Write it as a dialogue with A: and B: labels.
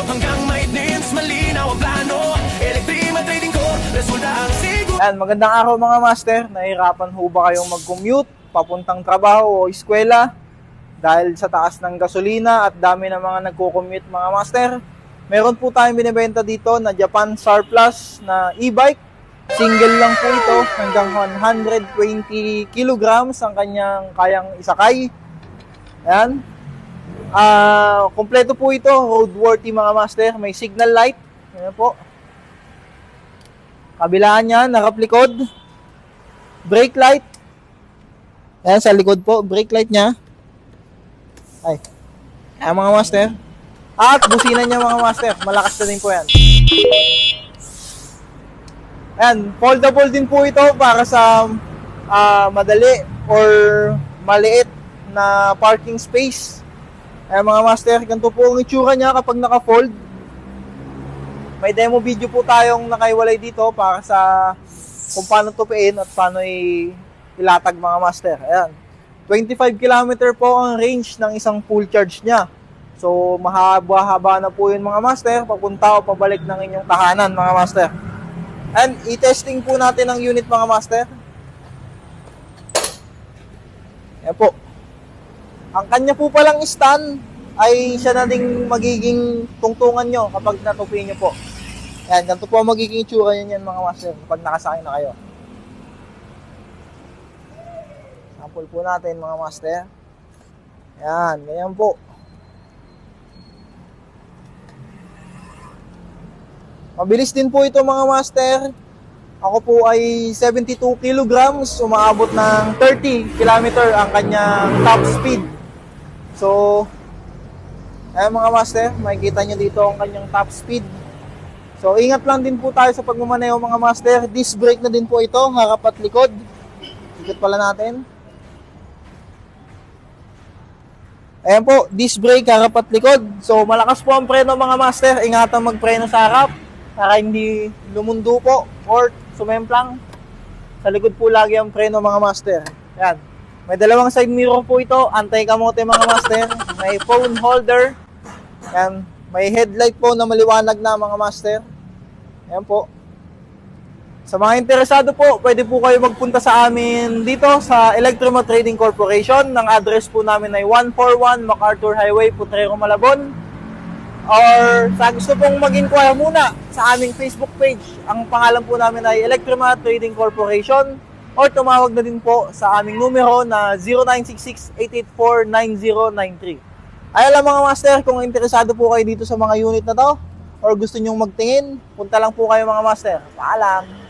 A: hanggang maintenance, malinaw ang plano. Electrima Trading Corp, resulta ang siguro.
B: Yan, magandang araw mga master. Nahihirapan ho ba kayong mag-commute papuntang trabaho o eskwela dahil sa taas ng gasolina at dami ng mga nagko-commute mga master? Meron po tayong binibenta dito na Japan Surplus na e-bike. Single lang po ito, hanggang 120 kilograms ang kanyang kayang isakay. Ayan. Kompleto po ito, roadworthy mga master. May signal light. Ayan po. Kabilaan niya, nakaplikod. Brake light. Ayan, sa likod po, brake light niya. Ay. Ayan mga master. At busina niya mga master. Malakas na din po yan. Ayan, foldable din po ito para sa madali or maliit na parking space. Ayan mga master, ganito po ang itsura niya kapag naka-fold. May demo video po tayong nakaiwalay dito para sa kung paano tupiin at paano ilatag mga master. Ayan, 25 km po ang range ng isang full charge niya. So mahaba-haba na po yun mga master, papunta o pabalik ng inyong tahanan mga master. And i-testing po natin ang unit mga master. Ayan po. Ang kanya po palang stand ay siya na ding magiging tungtungan nyo kapag natupiin nyo po. Ayan, ganito po ang magiging itsura nyo yan mga master kapag nakasakay na kayo. Sample po natin mga master. Ayan, ganyan po. Mabilis din po ito mga master. Ako po ay 72 kilograms, umaabot ng 30 kilometer ang kanyang top speed. So, ayan mga master, makikita nyo dito ang kanyang top speed. So, ingat lang din po tayo sa pagmamaneho mga master. Disc brake na din po ito, harap at likod. Ikot pala natin. Ayan po, disc brake, harap at likod. So, malakas po ang preno mga master. Ingatan magpreno sa harap para hindi lumundo po or sumemplang. Sa likod po lagi ang preno mga master. Ayan. May dalawang side mirror po ito. Anti-kamote mga master. May phone holder. Ayan. May headlight po na maliwanag na mga master. Ayan po. Sa mga interesado po, pwede po kayo magpunta sa amin dito sa Electrima Trading Corporation. Ang address po namin ay 141 MacArthur Highway, Potrero, Malabon. Or sa gusto pong mag-inquire muna sa aming Facebook page, ang pangalan po namin ay Electrima Trading Corporation, or tumawag na din po sa aming numero na 0966-884-9093. Ay alam mga master, kung interesado po kayo dito sa mga unit na to or gusto nyong magtingin, punta lang po kayo mga master. Paalam!